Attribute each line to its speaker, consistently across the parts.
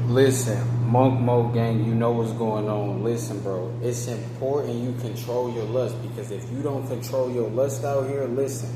Speaker 1: Listen, Monk Mo gang, you know what's going on. Listen, bro, it's important you control your lust, because if you don't control your lust out here, listen,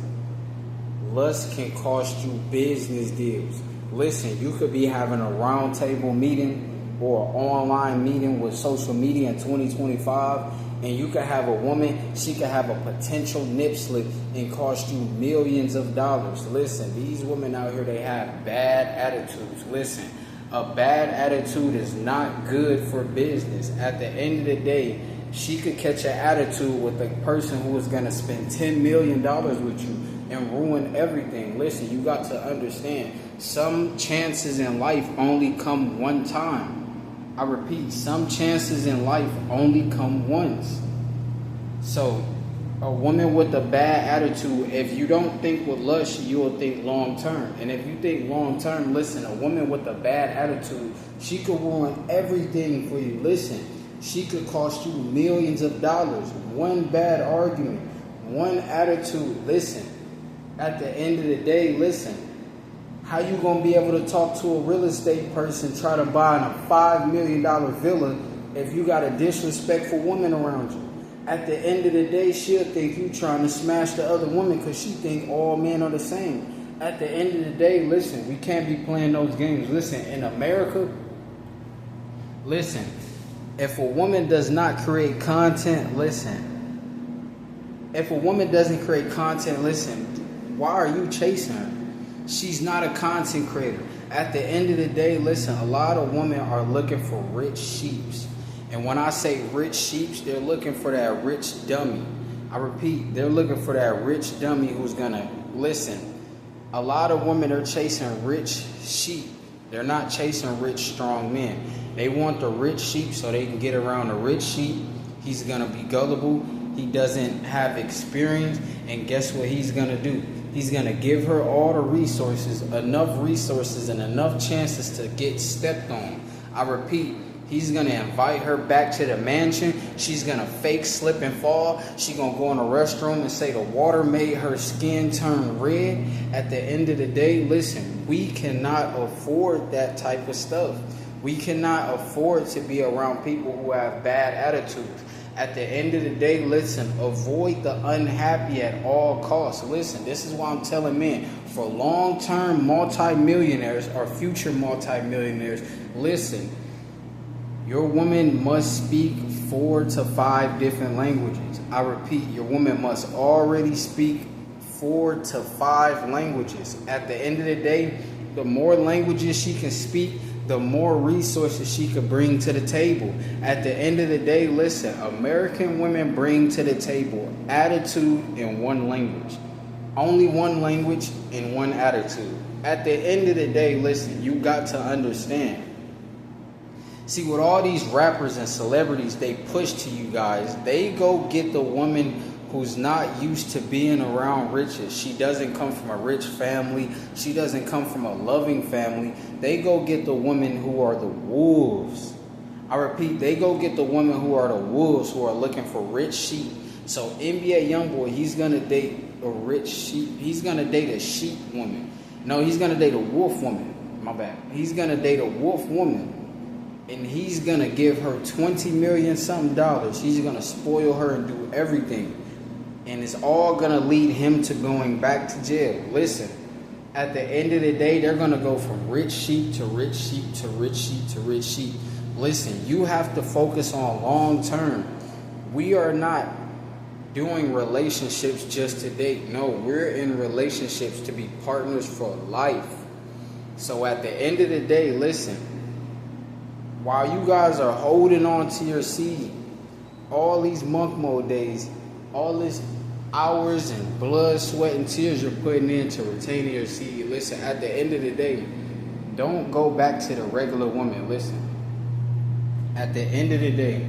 Speaker 1: lust can cost you business deals. Listen, you could be having a round table meeting or an online meeting with social media in 2025, and you could have a woman, she could have a potential nip slip and cost you millions of dollars. Listen, these women out here, they have bad attitudes. Listen, a bad attitude is not good for business. At the end of the day, she could catch an attitude with a person who is going to spend $10 million with you and ruin everything. Listen, you got to understand, some chances in life only come one time. I repeat, some chances in life only come once. So, a woman with a bad attitude, if you don't think with lust, you will think long term. And if you think long term, listen, a woman with a bad attitude, she could ruin everything for you. Listen, she could cost you millions of dollars. One bad argument, one attitude. Listen, at the end of the day, listen, how you gonna be able to talk to a real estate person try to buy a $5 million villa if you got a disrespectful woman around you? At the end of the day, she'll think you trying to smash the other woman because she think all men are the same. At the end of the day, listen, we can't be playing those games. Listen, in America, listen, if a woman does not create content, listen. If a woman doesn't create content, listen, why are you chasing her? She's not a content creator. At the end of the day, listen, a lot of women are looking for rich sheeps. And when I say rich sheeps, they're looking for that rich dummy. I repeat, they're looking for that rich dummy who's gonna listen. A lot of women are chasing rich sheep. They're not chasing rich, strong men. They want the rich sheep so they can get around the rich sheep. He's gonna be gullible. He doesn't have experience. And guess what he's gonna do? He's gonna give her all the resources and enough chances to get stepped on. I repeat, he's going to invite her back to the mansion. She's going to fake slip and fall. She's going to go in the restroom and say the water made her skin turn red. At the end of the day, listen, we cannot afford that type of stuff. We cannot afford to be around people who have bad attitudes. At the end of the day, listen, avoid the unhappy at all costs. Listen, this is why I'm telling men, for long-term multimillionaires or future multimillionaires, listen, your woman must speak 4 to 5 different languages. I repeat, your woman must already speak 4 to 5 languages. At the end of the day, the more languages she can speak, the more resources she could bring to the table. At the end of the day, listen, American women bring to the table attitude in one language. Only one language and one attitude. At the end of the day, listen, you got to understand. See, with all these rappers and celebrities they push to you guys, they go get the woman who's not used to being around riches. She doesn't come from a rich family. She doesn't come from a loving family. They go get the women who are the wolves. I repeat, they go get the women who are the wolves, who are looking for rich sheep. So NBA Youngboy, he's going to date a rich sheep. He's going to date a sheep woman. No, he's going to date a wolf woman. My bad. He's going to date a wolf woman. And he's going to give her $20 million something dollars. He's going to spoil her and do everything. And it's all going to lead him to going back to jail. Listen, at the end of the day, they're going to go from rich sheep to rich sheep to rich sheep to rich sheep. Listen, you have to focus on long term. We are not doing relationships just to date. No, we're in relationships to be partners for life. So at the end of the day, listen, while you guys are holding on to your seed, all these monk mode days, all this hours and blood, sweat, and tears you're putting into retaining your seed, listen, at the end of the day, don't go back to the regular woman. Listen, at the end of the day,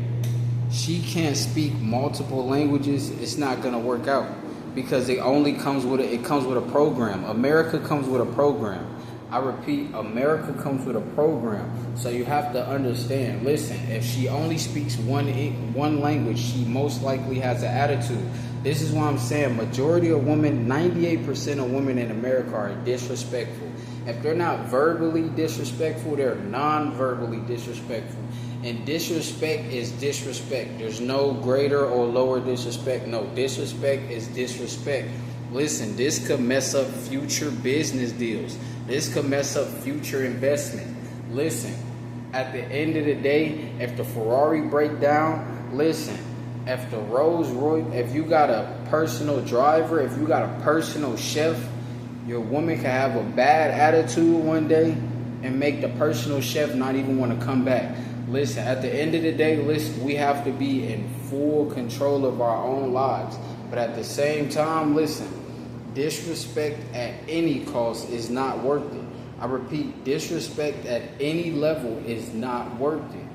Speaker 1: she can't speak multiple languages. It's not going to work out because it only comes with a program. America comes with a program. I repeat, America comes with a program. So you have to understand, listen, if she only speaks one language, she most likely has an attitude. This is why I'm saying majority of women, 98% of women in America are disrespectful. If they're not verbally disrespectful, they're non-verbally disrespectful. And disrespect is disrespect. There's no greater or lower disrespect. No, disrespect is disrespect. Listen, this could mess up future business deals. This could mess up future investment. Listen, at the end of the day, if the Ferrari break down, listen, if the Rolls Royce, if you got a personal driver, if you got a personal chef, your woman can have a bad attitude one day and make the personal chef not even want to come back. Listen, at the end of the day, listen, we have to be in full control of our own lives. But at the same time, listen, disrespect at any cost is not worth it. I repeat, disrespect at any level is not worth it.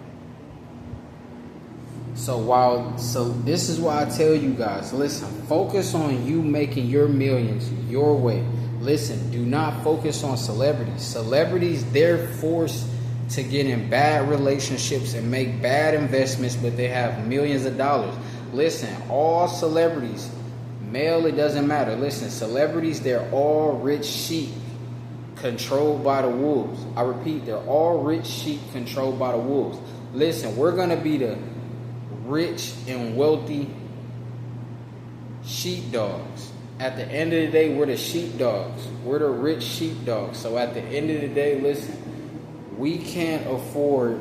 Speaker 1: So this is why I tell you guys, listen, focus on you making your millions your way. Listen, do not focus on celebrities. Celebrities, they're forced to get in bad relationships and make bad investments, but they have millions of dollars. Listen, all celebrities, male, it doesn't matter. Listen, celebrities, they're all rich sheep controlled by the wolves. I repeat, they're all rich sheep controlled by the wolves. Listen, we're going to be the rich and wealthy sheepdogs. At the end of the day, we're the sheepdogs. We're the rich sheepdogs. So at the end of the day, listen, we can't afford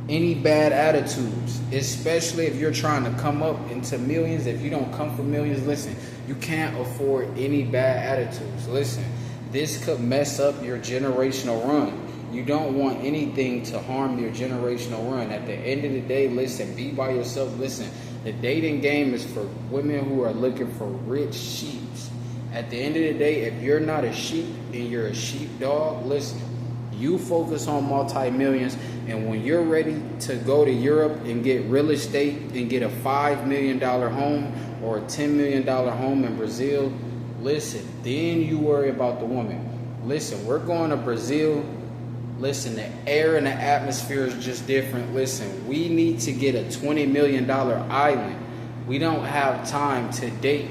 Speaker 1: any bad attitudes, especially if you're trying to come up into millions. If you don't come for millions, listen, you can't afford any bad attitudes. Listen, this could mess up your generational run. You don't want anything to harm your generational run. At the end of the day, listen, be by yourself. Listen, the dating game is for women who are looking for rich sheeps. At the end of the day, if you're not a sheep and you're a sheepdog, listen, you focus on multi-millions, and when you're ready to go to Europe and get real estate and get a $5 million home or a $10 million home in Brazil, listen, then you worry about the woman. Listen, we're going to Brazil. Listen, the air and the atmosphere is just different. Listen, we need to get a $20 million island. We don't have time to date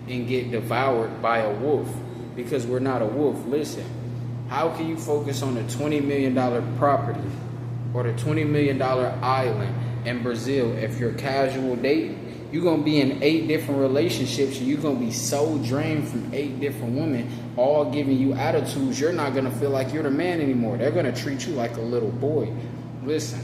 Speaker 1: and get devoured by a wolf because we're not a wolf. Listen, how can you focus on the $20 million property or the $20 million island in Brazil if you're casual dating? You're going to be in 8 different relationships and you're going to be so drained from 8 different women, all giving you attitudes. You're not going to feel like you're the man anymore. They're going to treat you like a little boy. Listen,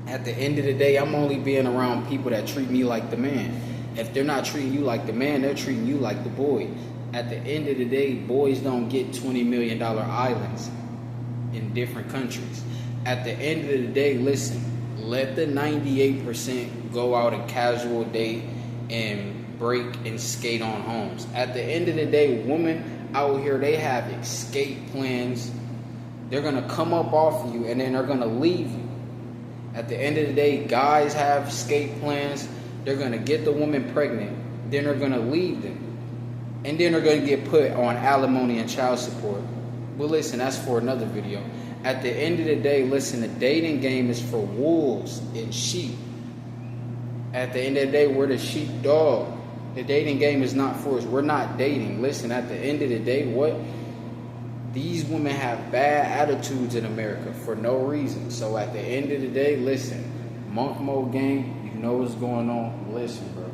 Speaker 1: at the end of the day, I'm only being around people that treat me like the man. If they're not treating you like the man, they're treating you like the boy. At the end of the day, boys don't get $20 million islands in different countries. At the end of the day, listen, let the 98% go out and casual date and break and skate on homes. At the end of the day, women out here, they have escape plans. They're going to come up off of you and then they're going to leave you. At the end of the day, guys have escape plans. They're going to get the woman pregnant. Then they're going to leave them. And then they're going to get put on alimony and child support. Well, listen, that's for another video. At the end of the day, listen, the dating game is for wolves and sheep. At the end of the day, we're the sheepdog. The dating game is not for us. We're not dating. Listen, at the end of the day, what? These women have bad attitudes in America for no reason. So at the end of the day, listen, Monk Mode Gang, you know what's going on. Listen, bro.